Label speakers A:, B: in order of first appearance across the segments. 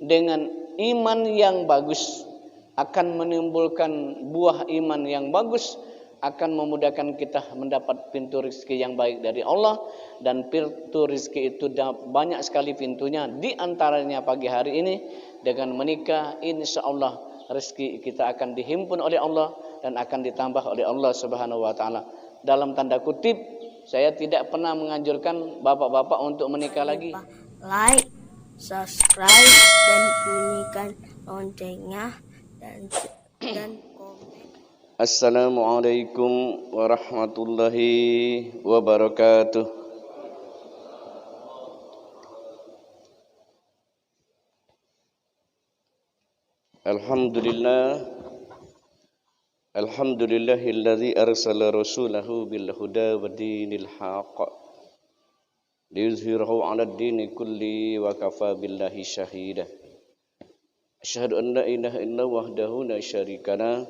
A: dengan iman yang bagus akan menimbulkan buah iman yang bagus, akan memudahkan kita mendapat pintu rezeki yang baik dari Allah. Dan pintu rezeki itu banyak sekali pintunya, di antaranya pagi hari ini dengan menikah, insya Allah rezeki kita akan dihimpun oleh Allah dan akan ditambah oleh Allah Subhanahu wa taala. Dalam tanda kutip, saya tidak pernah menganjurkan bapak-bapak untuk menikah lagi.
B: Like, subscribe, dan bunyikan loncengnya dan komen.
A: Assalamualaikum warahmatullahi wabarakatuh. Alhamdulillahilladzi arsala rasulahu bil huda wa dinil haqq liyuzhirahu 'alad dini kulli wa kafa billahi syahida. Asyhadu an la ilaha illallah wahdahu la syarika lah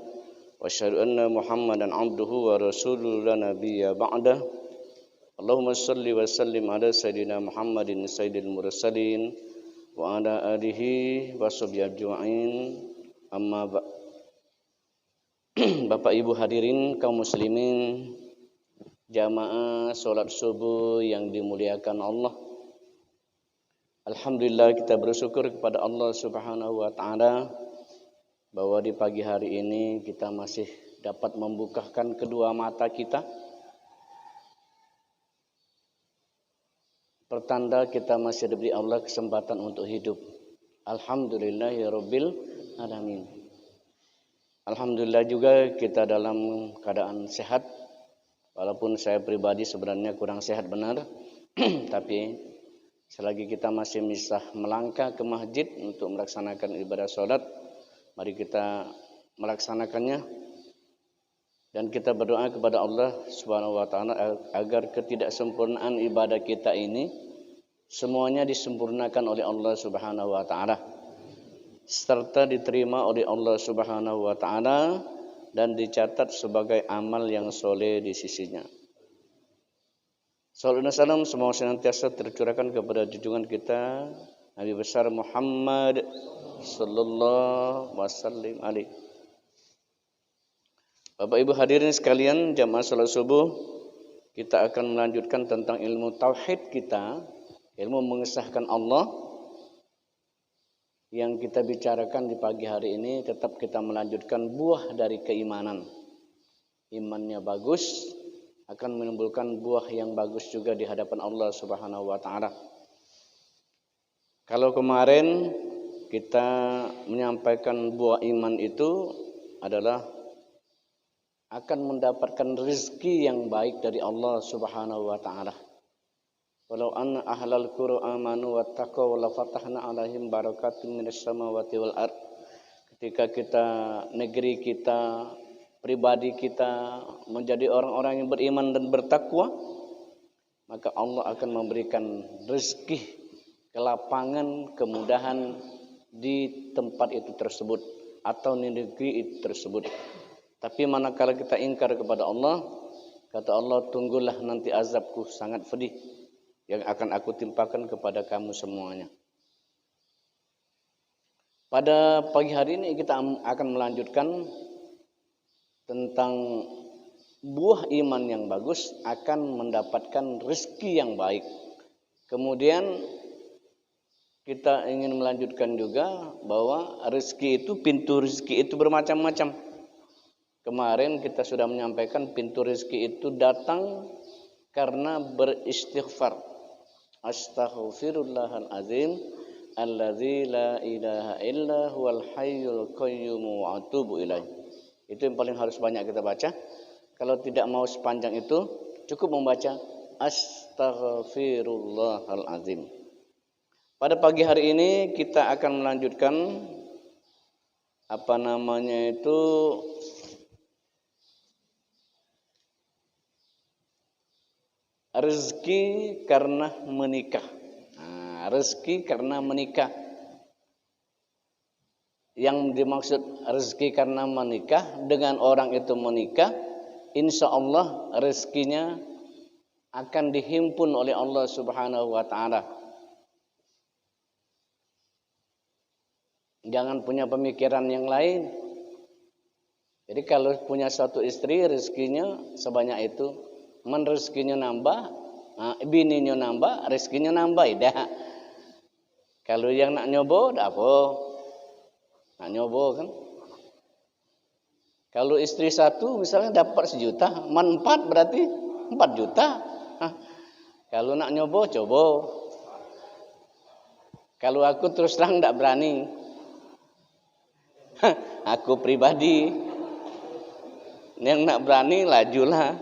A: wa asyhadu anna Muhammadan 'abduhu wa rasuluhu la nabiyya ba'dah. Allahumma shalli wa sallim ala sayyidina Muhammadin sayyidil mursalin wa ala alihi wa sahbihi ajma'in. Amma Bapak Ibu hadirin kaum muslimin, jamaah salat subuh yang dimuliakan Allah. Alhamdulillah, kita bersyukur kepada Allah Subhanahu wa taala bahwa di pagi hari ini kita masih dapat membukakan kedua mata kita. Pertanda kita masih diberi Allah kesempatan untuk hidup. Alhamdulillahirabbil alamin. Alhamdulillah juga kita dalam keadaan sehat. Walaupun saya pribadi sebenarnya kurang sehat benar, tapi selagi kita masih bisa melangkah ke masjid untuk melaksanakan ibadah sholat, mari kita melaksanakannya. Dan kita berdoa kepada Allah Subhanahu wa taala agar ketidaksempurnaan ibadah kita ini semuanya disempurnakan oleh Allah Subhanahu wa taala, serta diterima oleh Allah Subhanahu wa taala dan dicatat sebagai amal yang soleh di sisinya. Sallallahu alaihi wasallam semua senantiasa tercurahkan kepada junjungan kita Nabi besar Muhammad sallallahu wasallam alaihi. Bapak Ibu hadirin sekalian, jamaah salat subuh, kita akan melanjutkan tentang ilmu tauhid kita, ilmu mengesahkan Allah yang kita bicarakan di pagi hari ini. Tetap kita melanjutkan buah dari keimanan. Imannya bagus akan menimbulkan buah yang bagus juga di hadapan Allah Subhanahu wa taala. Kalau kemarin kita menyampaikan buah iman itu adalah akan mendapatkan rezeki yang baik dari Allah Subhanahu wa taala. Walau anna ahlal qura amanu wattaqaw la fatahna 'alaihim barakatin minas samawati wal ard. Ketika kita, negeri kita, pribadi kita menjadi orang-orang yang beriman dan bertakwa, maka Allah akan memberikan rezeki, kelapangan, kemudahan di tempat itu tersebut atau di negeri itu tersebut. Tapi manakala kita ingkar kepada Allah, kata Allah, tunggulah nanti azabku sangat pedih yang akan aku timpakan kepada kamu semuanya. Pada pagi hari ini kita akan melanjutkan tentang buah iman yang bagus akan mendapatkan rezeki yang baik. Kemudian kita ingin melanjutkan juga bahwa rezeki itu, pintu rezeki itu bermacam-macam. Kemarin kita sudah menyampaikan pintu rezeki itu datang karena beristighfar. Astaghfirullahal azim alladzi la ilaha illa huwal hayyul qayyum wa atubu ilaih. Itu yang paling harus banyak kita baca. Kalau tidak mau sepanjang itu, cukup membaca astaghfirullahal azim. Pada pagi hari ini kita akan melanjutkan rezeki karena menikah. Rezeki karena menikah. Yang dimaksud rezeki karena menikah, dengan orang itu menikah, insya Allah rezekinya akan dihimpun oleh Allah Subhanahu wa taala. Jangan punya pemikiran yang lain. Jadi kalau punya satu istri, rezekinya sebanyak itu, rezekinya nambah, bininya nambah, rezekinya nambah, dah. Kalau yang nak nyobo, dah apa? Nak nyobo kan? Kalau istri satu misalnya dapat 1 juta, 4 berarti 4 juta. Kalau nak nyobo, coba. Kalau aku terus terang tidak berani. Aku pribadi yang nak berani lajulah.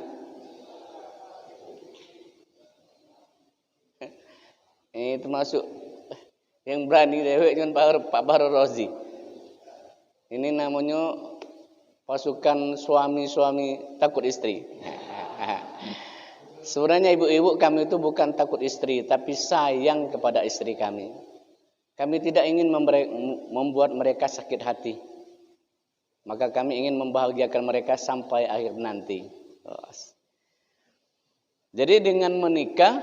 A: Ini termasuk yang berani dewek kan Pak Bahru Rozi. Ini namanya pasukan suami-suami takut istri. Sebenarnya ibu-ibu kami itu bukan takut istri, tapi sayang kepada istri kami. Kami tidak ingin membuat mereka sakit hati. Maka kami ingin membahagiakan mereka sampai akhir nanti. Jadi dengan menikah,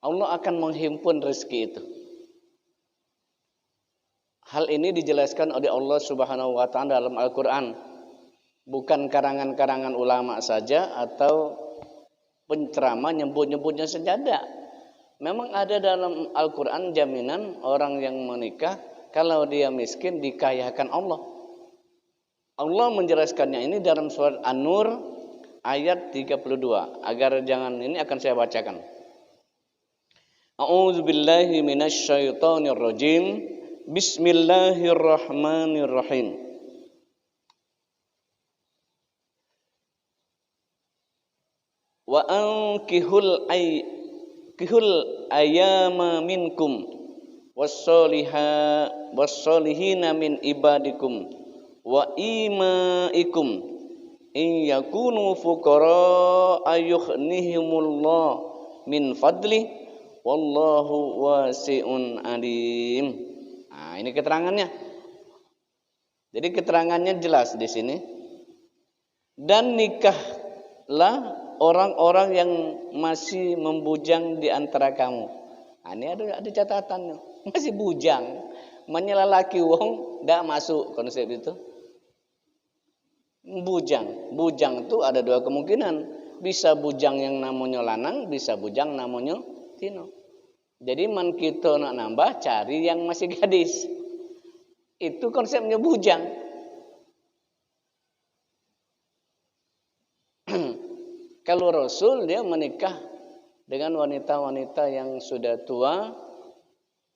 A: Allah akan menghimpun rezeki itu. Hal ini dijelaskan oleh Allah Subhanahu wa taala dalam Al-Qur'an. Bukan karangan-karangan ulama saja atau penceramah nyebut-nyebutnya saja. Memang ada dalam Al-Qur'an jaminan orang yang menikah kalau dia miskin dikayakan Allah. Allah menjelaskannya ini dalam surat An-Nur ayat 32. Agar jangan ini akan saya bacakan. A'udzubillahi minasyaitonir rajim. Bismillahirrahmanirrahim. Wa ankihul ayyama minkum was-solihina min ibadikum wa imaikum in yakunu fuqara ayughnihimullah min fadli wallahu wasi'un alim. Nah, ini keterangannya. Jadi keterangannya jelas di sini. Dan nikahlah orang-orang yang masih membujang di antara kamu. Nah, ini ada catatannya. Masih bujang. Menyela laki wong ndak masuk konsep itu. Bujang. Bujang itu ada 2 kemungkinan. Bisa bujang yang namanya lanang, bisa bujang namanya tino. Jadi man kita nak nambah cari yang masih gadis. Itu konsepnya bujang. Kalau Rasul dia menikah dengan wanita-wanita yang sudah tua,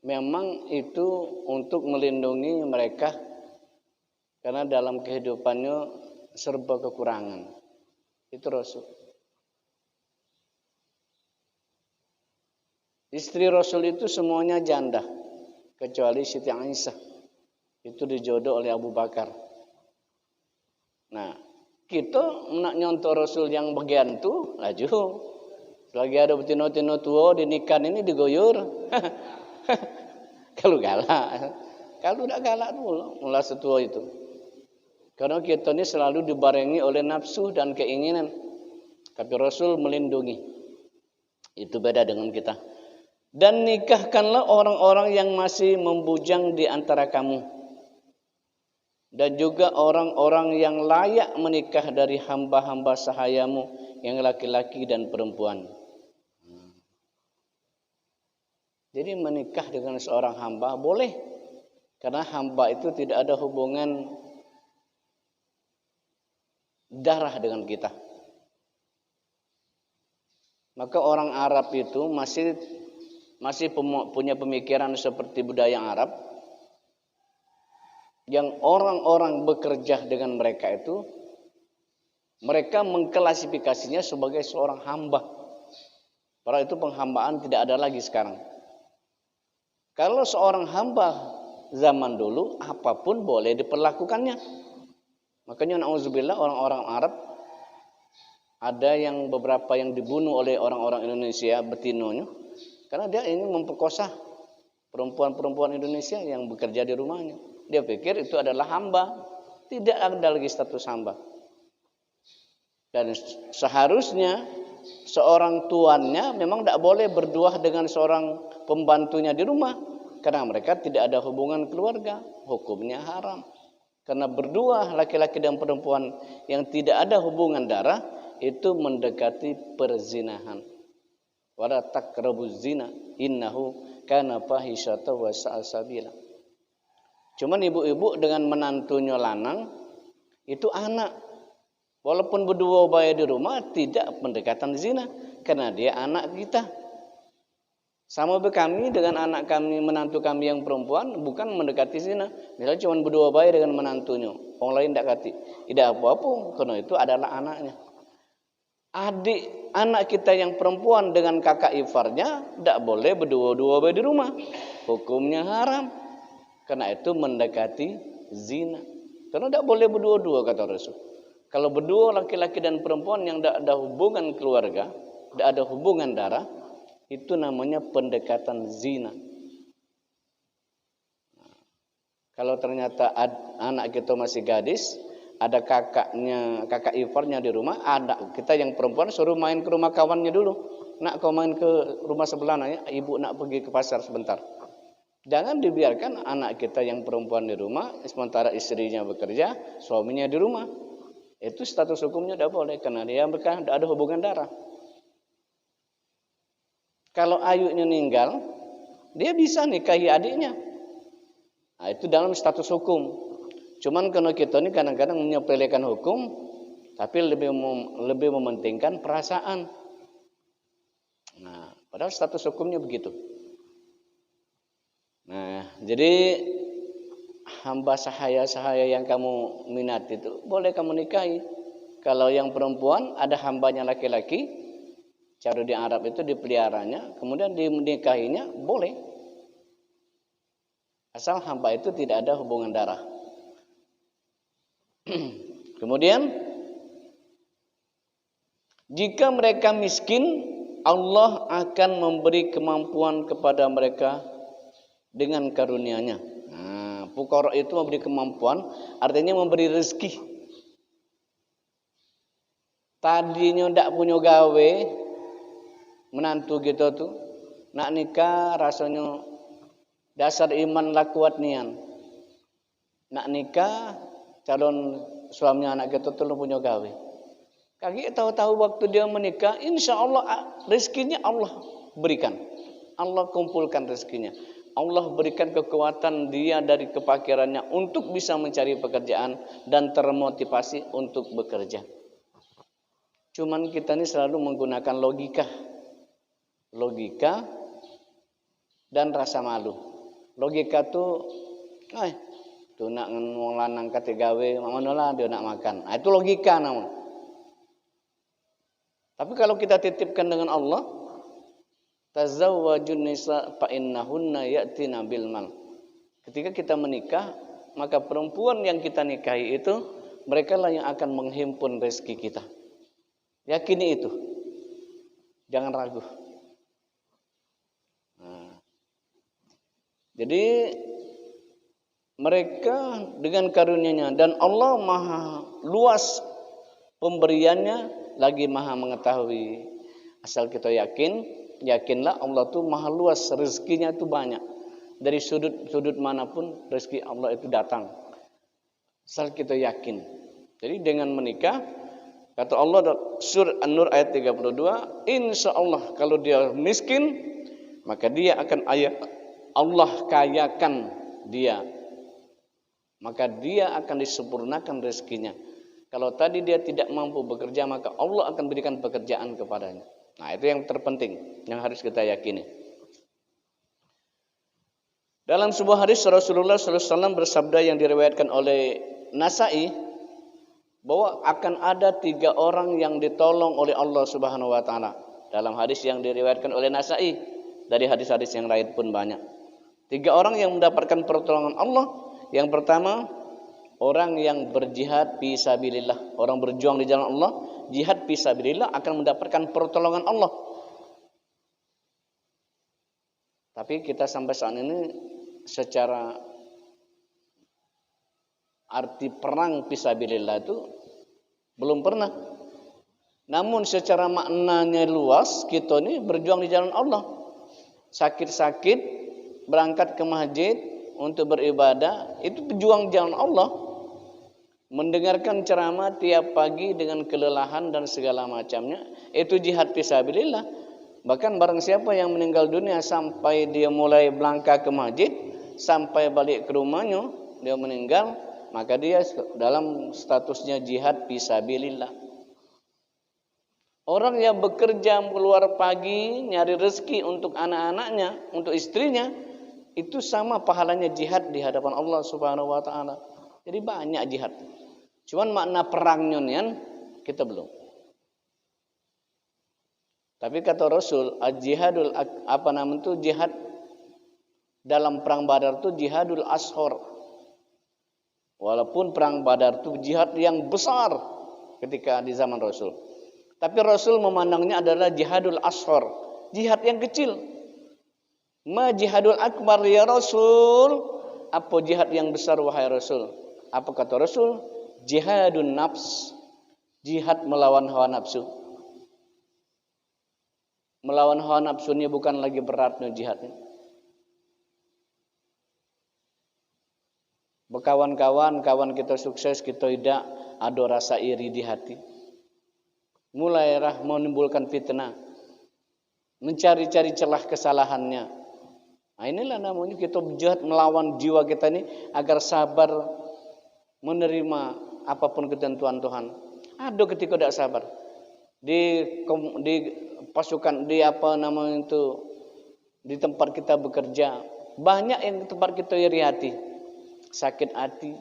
A: memang itu untuk melindungi mereka karena dalam kehidupannya serba kekurangan. Itu Rasul. Istri Rasul itu semuanya janda kecuali Siti Aisyah. Itu dijodoh oleh Abu Bakar. Nah, kita nak nyontoh Rasul yang bagian tu laju. Selagi ada betino-tino tua di nikah ini digoyor. Kalau galak. Kalau tidak galak dulu mulai setua itu. Karena kita ini selalu dibarengi oleh nafsu dan keinginan. Tapi Rasul melindungi. Itu beda dengan kita. Dan nikahkanlah orang-orang yang masih membujang di antara kamu. Dan juga orang-orang yang layak menikah dari hamba-hamba sahayamu yang laki-laki dan perempuan. Jadi menikah dengan seorang hamba boleh. Karena hamba itu tidak ada hubungan darah dengan kita. Maka orang Arab itu masih punya pemikiran seperti budaya Arab yang orang-orang bekerja dengan mereka itu mereka mengklasifikasinya sebagai seorang hamba. Padahal itu penghambaan tidak ada lagi sekarang. Kalau seorang hamba zaman dulu apapun boleh diperlakukannya. Makanya na'udzubillah orang-orang Arab ada yang beberapa yang dibunuh oleh orang-orang Indonesia betinonya. Karena dia ingin memperkosa perempuan-perempuan Indonesia yang bekerja di rumahnya. Dia pikir itu adalah hamba. Tidak ada lagi status hamba. Dan seharusnya seorang tuannya memang tidak boleh berduah dengan seorang pembantunya di rumah. Karena mereka tidak ada hubungan keluarga, hukumnya haram. Karena berdua laki-laki dan perempuan yang tidak ada hubungan darah itu mendekati perzinahan. Wala taqrabuz zina innahu kana fahisyatan wa sa'a sabila. Cuman ibu-ibu dengan menantunya lanang itu anak. Walaupun berdua bayi di rumah tidak pendekatan zina karena dia anak kita. Sama kami dengan anak kami, menantu kami yang perempuan bukan mendekati zina. Misalnya cuma berdua bayi dengan menantunya, orang lain tidak kati. Tidak apa-apa, karena itu adalah anaknya. Adik anak kita yang perempuan dengan kakak iparnya tidak boleh berdua-dua bayi di rumah. Hukumnya haram. Karena itu mendekati zina. Karena tidak boleh berdua-dua kata Rasul. Kalau berdua laki-laki dan perempuan yang tidak ada hubungan keluarga, tidak ada hubungan darah, itu namanya pendekatan zina. Kalau ternyata anak kita masih gadis, ada kakak iparnya di rumah, anak kita yang perempuan suruh main ke rumah kawannya dulu. Nak kau main ke rumah sebelah, nanya, ibu nak pergi ke pasar sebentar. Jangan dibiarkan anak kita yang perempuan di rumah, sementara istrinya bekerja, suaminya di rumah. Itu status hukumnya tidak boleh, karena dia mereka tidak ada hubungan darah. Kalau ayunya meninggal, dia bisa nikahi adiknya. Nah, itu dalam status hukum. Cuman karena kita ini kadang-kadang menyepelekan hukum, tapi lebih mementingkan perasaan. Nah, padahal status hukumnya begitu. Nah, jadi hamba sahaya yang kamu minati itu boleh kamu nikahi. Kalau yang perempuan ada hambanya laki-laki, cara di Arab itu dipeliharanya, kemudian dinikahinya boleh. Asal hamba itu tidak ada hubungan darah. Kemudian, jika mereka miskin, Allah akan memberi kemampuan kepada mereka dengan karunia-Nya. Nah, fuqara itu memberi kemampuan, artinya memberi rezeki. Tadinya tidak punya gawe, menantu gitu tuh, nak nikah rasanya dasar iman lah kuat nian. Nak nikah calon suami anak kita tuh punya gawe. Kaki tahu-tahu waktu dia menikah, insya Allah rezekinya Allah berikan, Allah kumpulkan rezekinya, Allah berikan kekuatan dia dari kepakirannya untuk bisa mencari pekerjaan dan termotivasi untuk bekerja. Cuman kita ini selalu menggunakan logika dan rasa malu. Logika tuh, tuh nak ngomong lanang kate gawe, mana lah dia nak makan. Nah, itu logika namanya. Tapi kalau kita titipkan dengan Allah, tazawwajun nisa fa innahunna ya'tina bil mal. Ketika kita menikah, maka perempuan yang kita nikahi itu mereka lah yang akan menghimpun rezeki kita. Yakini itu. Jangan ragu. Jadi mereka dengan karunia-Nya dan Allah maha luas pemberiannya, lagi maha mengetahui. Asal kita yakinlah Allah tuh maha luas, rezekinya itu banyak. Dari sudut manapun rezeki Allah itu datang. Asal kita yakin. Jadi dengan menikah, kata Allah surah An-Nur ayat 32, insya Allah kalau dia miskin, maka dia akan Allah kayakan dia, maka dia akan disempurnakan rezekinya. Kalau tadi dia tidak mampu bekerja, maka Allah akan berikan pekerjaan kepadanya. Nah, itu yang terpenting, yang harus kita yakini. Dalam sebuah hadis Rasulullah SAW bersabda yang diriwayatkan oleh Nasai, bahwa akan ada 3 orang yang ditolong oleh Allah Subhanahu Wa Taala. Dalam hadis yang diriwayatkan oleh Nasai, dari hadis-hadis yang lain pun banyak. 3 orang yang mendapatkan pertolongan Allah. Yang pertama, orang yang berjihad fisabilillah, orang berjuang di jalan Allah, jihad fisabilillah akan mendapatkan pertolongan Allah. Tapi kita sampai saat ini secara arti perang fisabilillah itu belum pernah. Namun secara maknanya luas, kita ini berjuang di jalan Allah. Sakit-sakit berangkat ke masjid untuk beribadah, itu pejuang jalan Allah. Mendengarkan ceramah tiap pagi dengan kelelahan dan segala macamnya, itu jihad fisabilillah. Bahkan barang siapa yang meninggal dunia sampai dia mulai melangkah ke masjid, sampai balik ke rumahnya, dia meninggal, maka dia dalam statusnya jihad fisabilillah. Orang yang bekerja keluar pagi, nyari rezeki untuk anak-anaknya, untuk istrinya, itu sama pahalanya jihad di hadapan Allah Subhanahu wa taala. Jadi banyak jihad. Cuman makna perangnya nian kita belum. Tapi kata Rasul, jihadul jihad dalam perang Badar itu jihadul ashor. Walaupun perang Badar itu jihad yang besar ketika di zaman Rasul. Tapi Rasul memandangnya adalah jihadul ashor, jihad yang kecil. Ma jihadul akbar ya Rasul? Apa jihad yang besar wahai Rasul? Apa kata Rasul? Jihadun nafs, jihad melawan hawa nafsu. Melawan hawa nafsu ini bukan lagi beratnya jihadnya. Berkawan-kawan, kawan kita sukses, kita tidak ada rasa iri di hati. Mulailah menimbulkan fitnah, mencari-cari celah kesalahannya. Nah, inilah namanya kita berjihad melawan jiwa kita ini agar sabar menerima apapun ketentuan Tuhan. Ada ketika tidak sabar di pasukan di di tempat kita bekerja, banyak yang tempat kita iri hati, sakit hati.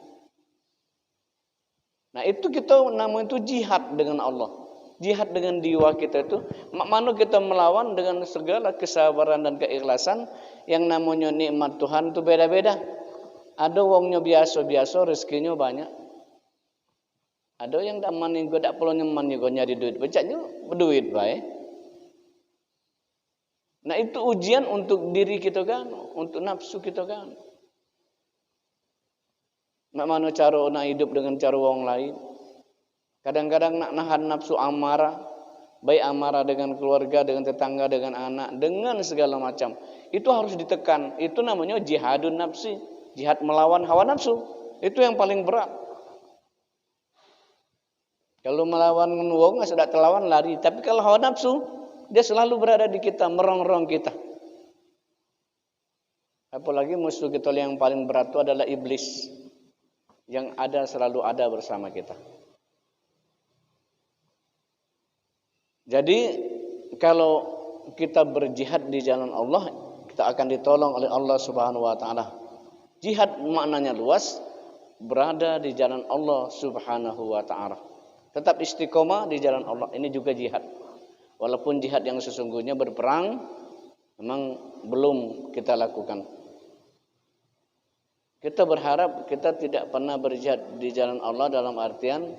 A: Nah itu kita namanya itu jihad dengan Allah, jihad dengan jiwa kita itu. Mana kita melawan dengan segala kesabaran dan keikhlasan. Yang namanya nikmat Tuhan itu beda-beda. Ada wongnya biasa-biasa, rezekinya banyak. Ada yang tak mani gue tak perlu nyaman juga nyari duit, bacanya berduit baik. Nah itu ujian untuk diri kita kan, untuk nafsu kita kan. Mana cara nak hidup dengan cara orang lain. Kadang-kadang nak nahan nafsu amarah, baik amarah dengan keluarga, dengan tetangga, dengan anak, dengan segala macam. Itu harus ditekan. Itu namanya jihadun nafsi, jihad melawan hawa nafsu. Itu yang paling berat. Kalau melawan wong sudah terlawan lari, tapi kalau hawa nafsu dia selalu berada di kita, merongrong kita. Apalagi musuh kita yang paling berat itu adalah iblis, yang selalu ada bersama kita. Jadi kalau kita berjihad di jalan Allah, kita akan ditolong oleh Allah Subhanahu wa taala. Jihad maknanya luas, berada di jalan Allah Subhanahu wa taala. Tetap istiqomah di jalan Allah, ini juga jihad. Walaupun jihad yang sesungguhnya berperang memang belum kita lakukan. Kita berharap kita tidak pernah berjihad di jalan Allah dalam artian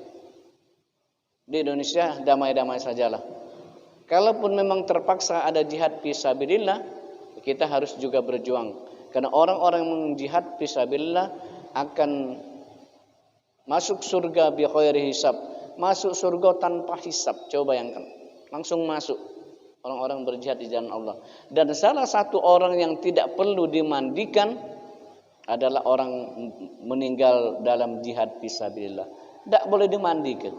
A: di Indonesia damai-damai sajalah. Kalaupun memang terpaksa ada jihad fisabilillah, kita harus juga berjuang. Karena orang-orang yang jihad fisabilillah akan masuk surga bi khairi hisab. Masuk surga tanpa hisab. Coba bayangkan. Langsung masuk orang-orang berjihad di jalan Allah. Dan salah satu orang yang tidak perlu dimandikan adalah orang meninggal dalam jihad fisabilillah. Tidak boleh dimandikan.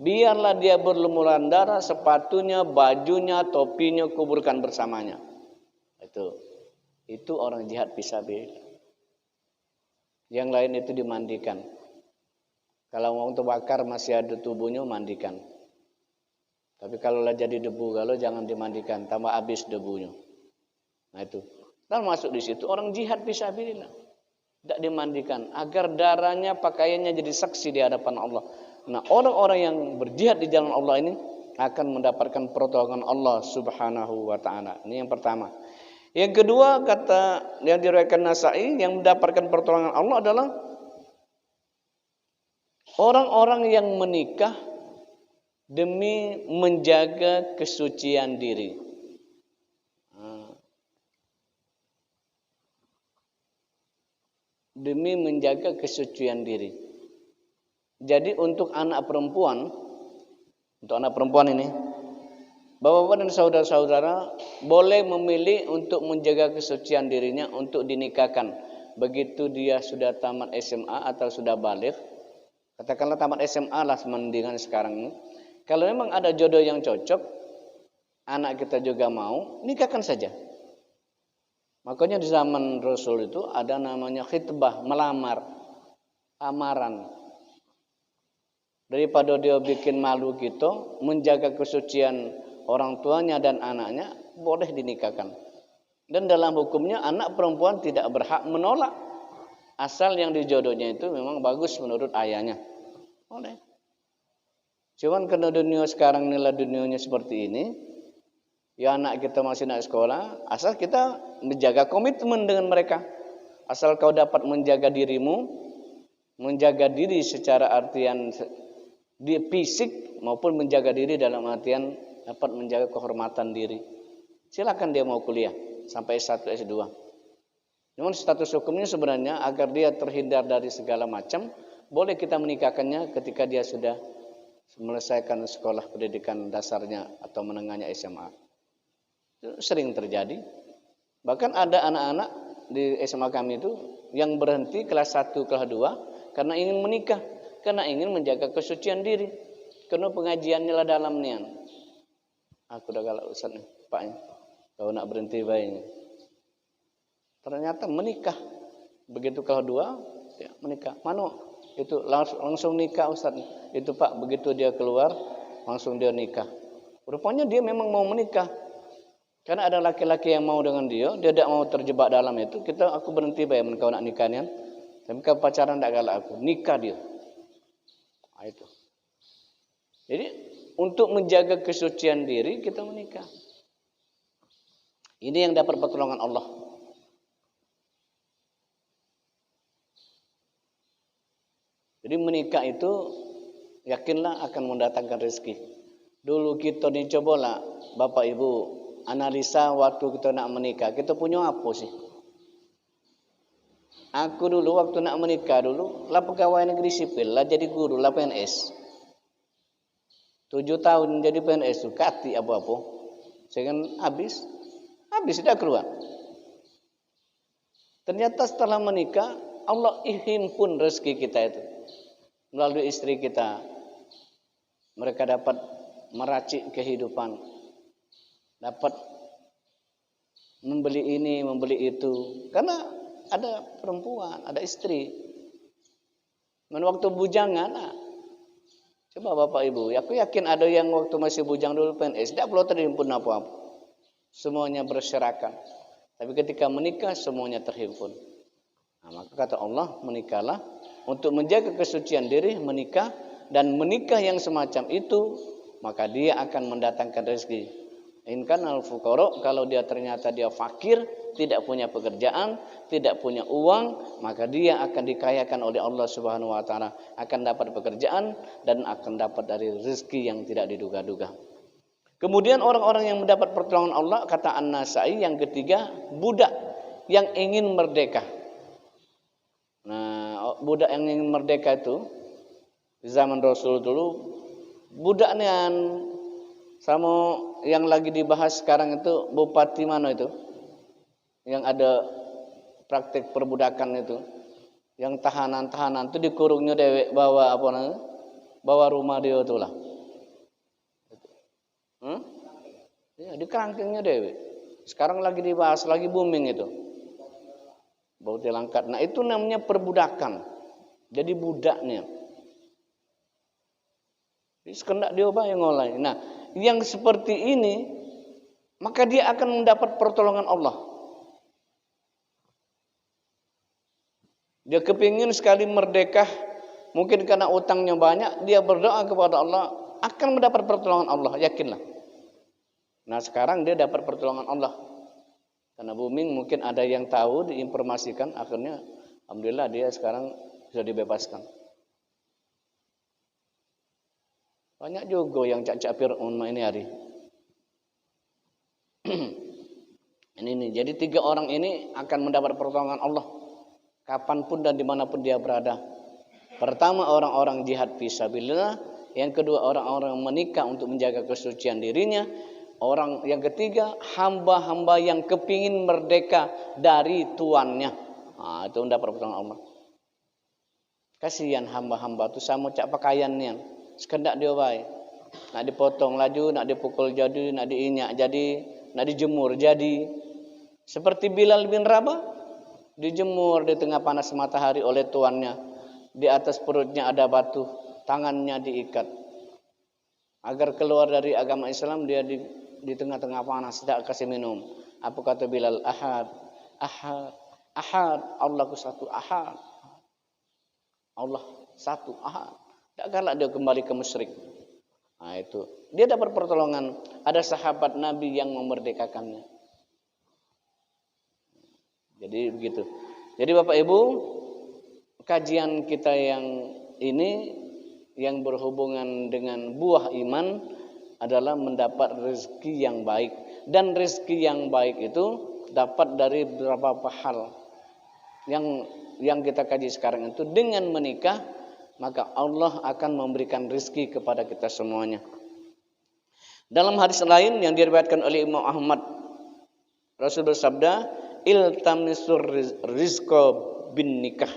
A: Biarlah dia berlumuran darah, sepatunya, bajunya, topinya kuburkan bersamanya. Itu orang jihad fisabilillah. Yang lain itu dimandikan. Kalau mau terbakar masih ada tubuhnya, mandikan. Tapi kalau jadi debu galau jangan dimandikan, tambah habis debunya. Nah itu. Dan masuk di situ orang jihad fisabilillah. Tidak dimandikan agar darahnya, pakaiannya jadi saksi di hadapan Allah. Nah, orang-orang yang berjihad di jalan Allah ini akan mendapatkan pertolongan Allah Subhanahu wa taala. Ini yang pertama. Yang kedua, kata yang diriwayatkan Nasa'i, yang mendapatkan pertolongan Allah adalah orang-orang yang menikah demi menjaga kesucian diri. Demi menjaga kesucian diri. Jadi untuk anak perempuan ini, Bapak-bapak dan saudara-saudara boleh memilih untuk menjaga kesucian dirinya untuk dinikahkan. Begitu dia sudah tamat SMA atau sudah balik, katakanlah tamat SMA lah mendingan sekarang ini. Kalau memang ada jodoh yang cocok, anak kita juga mau, nikahkan saja. Makanya di zaman Rasul itu ada namanya khitbah, melamar, amaran. Daripada dia bikin malu gitu, menjaga kesucian orang tuanya dan anaknya, boleh dinikahkan. Dan dalam hukumnya anak perempuan tidak berhak menolak, asal yang dijodohnya itu memang bagus menurut ayahnya. Boleh. Cuman karena dunia sekarang nilai dunianya seperti ini, ya anak kita masih naik sekolah, asal kita menjaga komitmen dengan mereka. Asal kau dapat menjaga dirimu, menjaga diri secara artian di fisik maupun menjaga diri dalam artian dapat menjaga kehormatan diri. Silakan dia mau kuliah sampai S1, S2. Namun status hukumnya sebenarnya agar dia terhindar dari segala macam, boleh kita menikahkannya ketika dia sudah menyelesaikan sekolah pendidikan dasarnya atau menengahnya SMA. Itu sering terjadi. Bahkan ada anak-anak di SMA kami itu yang berhenti kelas 1, kelas 2 karena ingin menikah, karena ingin menjaga kesucian diri. Karena pengajiannya lah dalam nian. Aku udah galak Ustaz nih, Pak. Kau nak berhenti bayinya. Ternyata menikah. Begitu kelas 2, ya menikah. Mano? Itu langsung nikah Ustaz. Itu Pak, begitu dia keluar langsung dia nikah. Rupanya dia memang mau menikah. Karena ada laki-laki yang mau dengan dia tidak mau terjebak dalam itu. Aku berhenti bayar kau nak nikahnya. Tapi kau pacaran tak galak aku, nikah dia. Nah, itu. Jadi untuk menjaga kesucian diri kita menikah. Ini yang dapat pertolongan Allah. Jadi menikah itu yakinlah akan mendatangkan rezeki. Dulu kita dicobalah Bapak Ibu analisa waktu kita nak menikah, kita punya apa sih? Aku dulu waktu nak menikah dulu lah pegawai negeri sipil, lah jadi guru, lah PNS. 7 tahun jadi PNS itu kati apa-apa. Saya kan habis tidak keluar. Ternyata setelah menikah Allah himpun rezeki kita itu melalui istri kita. Mereka dapat meracik kehidupan, dapat membeli ini, membeli itu. Karena ada perempuan, ada istri. Dan waktu bujangan, coba Bapak Ibu, aku yakin ada yang waktu masih bujang dulu PNS, tidak perlu terhimpun apa-apa. Semuanya berserakan. Tapi ketika menikah, semuanya terhimpun. Nah, maka kata Allah, menikahlah. Untuk menjaga kesucian diri, menikah. Dan menikah yang semacam itu, maka dia akan mendatangkan rezeki. In kanal fuqara, kalau dia ternyata dia fakir, tidak punya pekerjaan, tidak punya uang, maka dia akan dikayakan oleh Allah Subhanahu wa taala, akan dapat pekerjaan dan akan dapat dari rezeki yang tidak diduga-duga. Kemudian orang-orang yang mendapat pertolongan Allah, kata An-Nasai yang ketiga, budak yang ingin merdeka. Nah, budak yang ingin merdeka itu di zaman Rasul dulu, budaknya sama yang lagi dibahas sekarang itu bupati mana itu? Yang ada praktik perbudakan itu. Yang tahanan-tahanan itu dikurungnya dewek bawa apa namanya? Bawa rumah dia itulah. Ya, di kerangkengnya dewek. Sekarang lagi dibahas, lagi booming itu. Bau tilangkat. Nah, itu namanya perbudakan. Jadi budaknya. Sekendak dia yang ngolai. Nah, yang seperti ini maka dia akan mendapat pertolongan Allah. Dia kepingin sekali merdeka, mungkin karena utangnya banyak, dia berdoa kepada Allah akan mendapat pertolongan Allah, yakinlah. Nah, sekarang dia dapat pertolongan Allah. Karena booming, mungkin ada yang tahu, diinformasikan, akhirnya alhamdulillah dia sekarang sudah dibebaskan. Banyak juga yang cak-cak Fir'aun ini hari. Ini. Jadi 3 orang ini akan mendapat pertolongan Allah kapanpun dan dimanapun dia berada. Pertama, orang-orang jihad fisabilillah. Yang kedua, orang-orang menikah untuk menjaga kesucian dirinya. Orang yang ketiga, hamba-hamba yang kepingin merdeka dari tuannya. Nah, itu mendapat pertolongan Allah. Kasihan hamba-hamba itu sama cak pakaiannya, sekendak dia baik. Nak dipotong laju, nak dipukul jadi, nak diinyak jadi, nak dijemur jadi. Seperti Bilal bin Rabah, dijemur di tengah panas matahari oleh tuannya. Di atas perutnya ada batu, tangannya diikat. Agar keluar dari agama Islam, dia di tengah-tengah panas, tidak kasih minum. Apa kata Bilal? Ahad, ahad, ahad. Allahku satu, ahad. Allah satu, ahad. Tak kalah dia kembali ke musyrik. Nah itu, dia dapat pertolongan. Ada sahabat Nabi yang memerdekakannya. Jadi begitu. Jadi Bapak Ibu, kajian kita yang ini yang berhubungan dengan buah iman adalah mendapat rezeki yang baik. Dan rezeki yang baik itu dapat dari beberapa hal. Yang kita kaji sekarang itu, dengan menikah maka Allah akan memberikan rezeki kepada kita semuanya. Dalam hadis lain yang diriwayatkan oleh Imam Ahmad, Rasul bersabda, iltamisur rizqa bin nikah.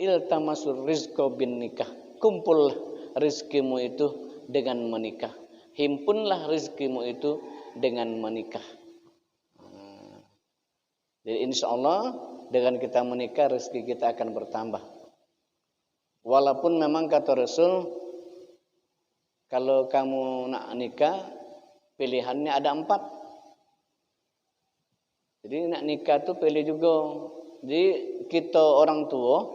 A: Iltamasur rizqa bin nikah. Kumpullah rezekimu itu dengan menikah. Himpunlah rezekimu itu dengan menikah. Jadi insya Allah dengan kita menikah rezeki kita akan bertambah. Walaupun memang kata Rasul, kalau kamu nak nikah pilihannya ada 4. Jadi nak nikah tuh pilih juga. Jadi kita orang tua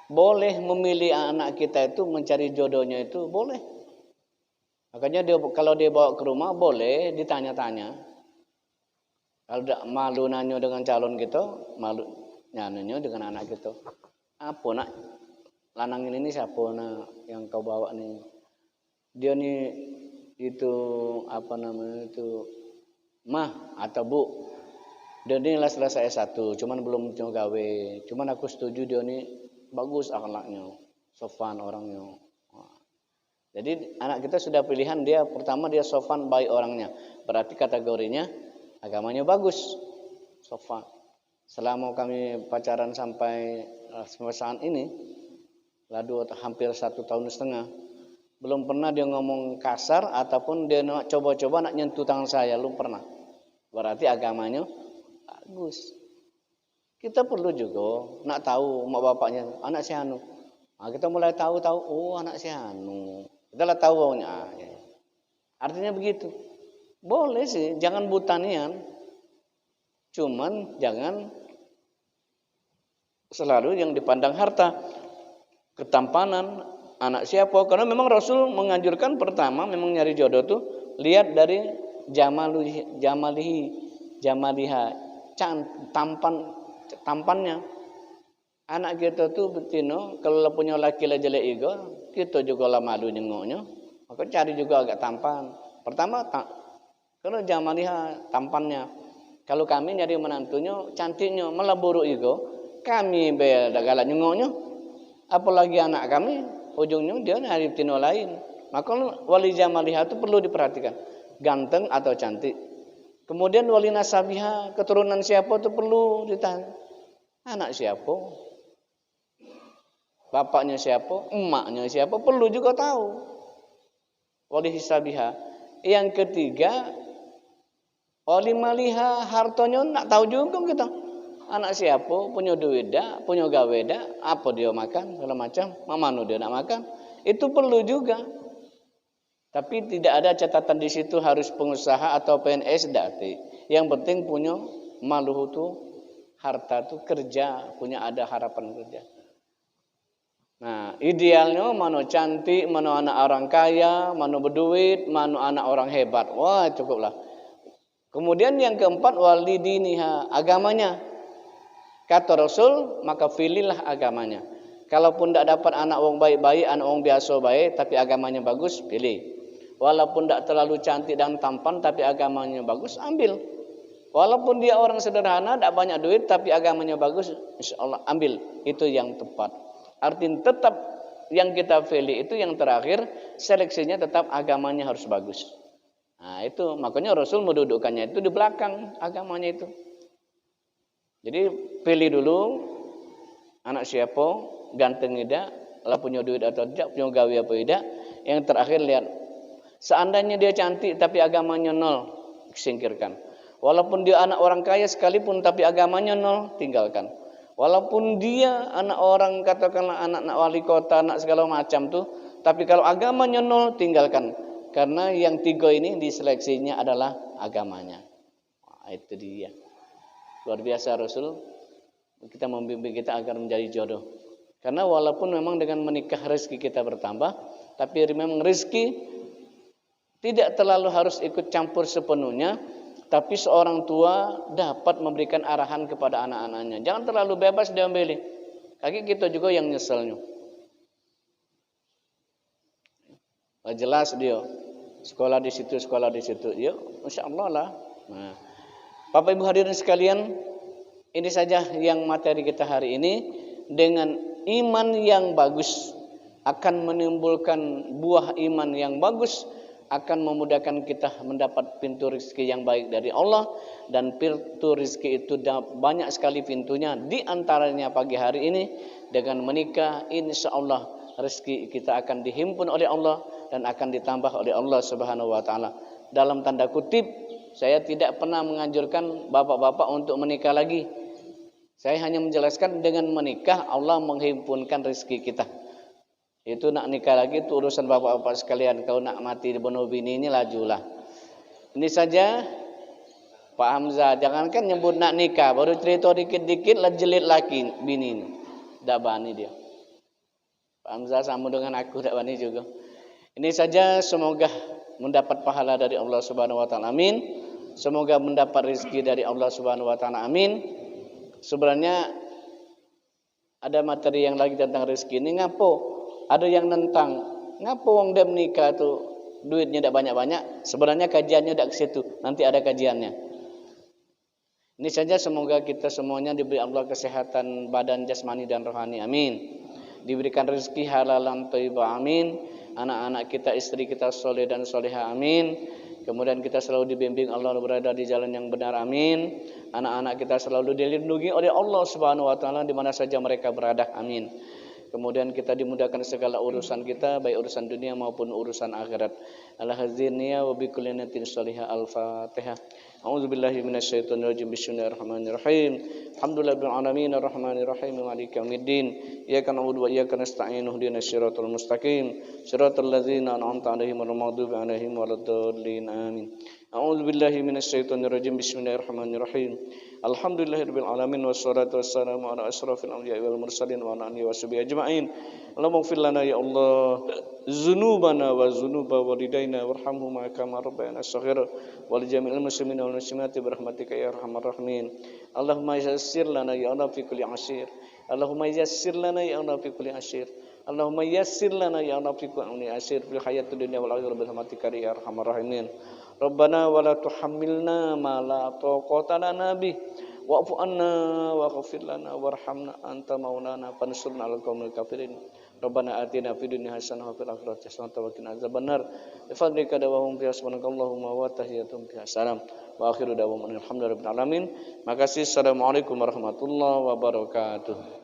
A: boleh memilih anak kita itu mencari jodohnya itu boleh. Makanya kalau dia bawa ke rumah boleh ditanya-tanya. Kalau tidak malu nanya dengan calon kita, malu nanya dengan anak kita. Apa nak lanang ini siapa nak yang kau bawa nih? Dia nih itu apa namanya itu mah atau bu? Dia ini selesai S1, cuman belum gawe. Cuman aku setuju dia ini bagus akhlaknya, sopan orangnya. Jadi anak kita sudah pilihan dia, pertama dia sopan baik orangnya. Berarti kategorinya agamanya bagus, sopan. Selama kami pacaran sampai saat ini, lalu hampir 1,5 tahun, belum pernah dia ngomong kasar ataupun dia nak coba-coba nak nyentuh tangan saya, belum pernah. Berarti agamanya bagus. Kita perlu juga nak tahu mak bapaknya anak si anu. Nah, kita mulai tahu oh anak si anu. Kita lah tahu baunya. Artinya begitu. Boleh sih, jangan buta nian. Cuman jangan selalu yang dipandang harta, ketampanan, anak siapa. Karena memang Rasul menganjurkan pertama memang nyari jodoh tuh lihat dari jamaliha, tampannya. Anak kita tuh betino kalau punya laki lah jelek ego, kita juga lah malu nengoknya. Maka cari juga agak tampan. Pertama karena jamaliha, tampannya. Kalau kami nyari menantunya cantiknya, malah buruk ego, kami beda galak nengoknya. Apalagi anak kami ujungnya dia nyari tino lain. Maka wali jamaliha itu perlu diperhatikan, ganteng atau cantik. Kemudian wali nasabiha, keturunan siapa itu perlu ditanya. Anak siapa? Bapaknya siapa? Emaknya siapa? Perlu juga tahu. Wali hisabiha. Yang ketiga, wali maliha, hartanya nak tahu juga kita. Anak siapa? Punya duit dah, punya gawe dah, apa dia makan, segala macam. Mana dia nak makan? Itu perlu juga. Tapi tidak ada catatan di situ harus pengusaha atau PNS dati. Yang penting punya maluh itu harta itu kerja, punya ada harapan kerja. Nah, idealnya mana cantik, mana anak orang kaya, mana berduit, mana anak orang hebat. Wah, cukuplah. Kemudian yang keempat walidiniha, agamanya. Kata Rasul, maka pilihlah agamanya. Kalaupun tidak dapat anak orang baik-baik, anak orang biasa baik, tapi agamanya bagus, pilih. Walaupun tidak terlalu cantik dan tampan, tapi agamanya bagus, ambil. Walaupun dia orang sederhana, tidak banyak duit, tapi agamanya bagus, insya Allah ambil. Itu yang tepat. Artinya tetap yang kita pilih itu yang terakhir, seleksinya tetap agamanya harus bagus. Nah, itu makanya Rasul mendudukkannya itu di belakang agamanya itu. Jadi pilih dulu anak siapa, ganteng tidak, lah punya duit atau tidak, punya gawe apa tidak. Yang terakhir lihat, seandainya dia cantik tapi agamanya nol, singkirkan. Walaupun dia anak orang kaya sekalipun tapi agamanya nol, tinggalkan. Walaupun dia anak orang, katakanlah anak wali kota, anak segala macam tuh, tapi kalau agamanya nol, tinggalkan. Karena yang tiga ini diseleksinya adalah agamanya. Nah, itu dia. Luar biasa Rasul kita membimbing kita agar menjadi jodoh. Karena walaupun memang dengan menikah rezeki kita bertambah, tapi memang rezeki tidak terlalu harus ikut campur sepenuhnya. Tapi seorang tua dapat memberikan arahan kepada anak-anaknya. Jangan terlalu bebas diambil. Kaki kita juga yang nyeselnya. Jelas dia sekolah di situ. Ya, insya Allah lah. Nah, Bapak Ibu hadirin sekalian, ini saja yang materi kita hari ini. Dengan iman yang bagus akan menimbulkan buah iman yang bagus, akan memudahkan kita mendapat pintu rezeki yang baik dari Allah. Dan pintu rezeki itu banyak sekali pintunya. Di antaranya pagi hari ini dengan menikah, insya Allah rezeki kita akan dihimpun oleh Allah dan akan ditambah oleh Allah Subhanahu wa taala. Dalam tanda kutip, saya tidak pernah menganjurkan bapak-bapak untuk menikah lagi. Saya hanya menjelaskan dengan menikah Allah menghimpunkan rezeki kita. Itu nak nikah lagi itu urusan bapak-bapak sekalian. Kau nak mati di bunuh bini ini lajulah. Ini saja Pak Hamzah. Jangankan nyebut nak nikah, baru cerita dikit-dikit lah jelit laki bini ini. Tak bani dia. Pak Hamzah sama dengan aku tak bani juga. Ini saja, semoga mendapat pahala dari Allah Subhanahu wa taala. Amin. Semoga mendapat rezeki dari Allah Subhanahu wa taala. Amin. Sebenarnya ada materi yang lagi tentang rezeki ini. Ngapo? Ada yang nentang, ngapa wong dem nikah tuh duitnya tidak banyak-banyak? Sebenarnya kajiannya tidak ke situ. Nanti ada kajiannya. Ini saja, semoga kita semuanya diberi Allah kesehatan badan jasmani dan rohani. Amin. Diberikan rezeki halalan thayyibah. Amin. Anak-anak kita, istri kita soleh dan soleha. Amin. Kemudian kita selalu dibimbing Allah berada di jalan yang benar. Amin. Anak-anak kita selalu dilindungi oleh Allah Subhanahu wa taala di mana saja mereka berada. Amin. Kemudian kita dimudahkan segala urusan kita, baik urusan dunia maupun urusan akhirat. Al-Haziniya wa bikulli niyatin shalihah. Al-Fatihah. A'udzubillahi minasyaitonir rajim. Bismillahirrahmanirrahim. Alhamdulillahirabbil alamin arrahmanir rahim maliki yaumiddin. Iyyaka na'budu wa iyyaka nasta'in. Ihdinas siratal mustaqim. Siratal ladzina an'amta 'alaihim ghairil maghdubi 'alaihim waladdallin. Amin. A'udzubillahi minasyaitonir rajim. Bismillahirrahmanirrahim. Alhamdulillahirabbil alamin wassalatu wassalamu ala asyrafil anbiya'i wal mursalin wa ala alihi washabihi ajma'in. Allahumma ighfir lana ya Allah dzunubana wa dzunuba walidaina warhamhuma kama rabbayana shaghira wa li jami'il muslimina wal muslimati bi rahmatika ya arhamar rahimin. Allahumma yassir lana ya Allah fi kulli ashir. Allahumma yassir lana ya Allah fi kulli ashir. Allahumma yassir lana ya Allah fi kulli ashir fil hayatid dunya wal akhirah bi rahmatika ya arhamar rahimin. Rabbana wa la tuhammilna ma la taqata lana bih wa'fu anna waghfir lana warhamna anta maulana fansurna 'alal qaumil kafirin. Rabbana atina fid dunya hasanah wa fil akhirati hasanah wa qina adzabannar. Bi fadlika dawahum fi subhanakallahumma wa tahiyatum fi salam. Wa akhiru da'wauna alhamdulillahi rabbil alamin. Makasih. Assalamualaikum warahmatullahi wabarakatuh.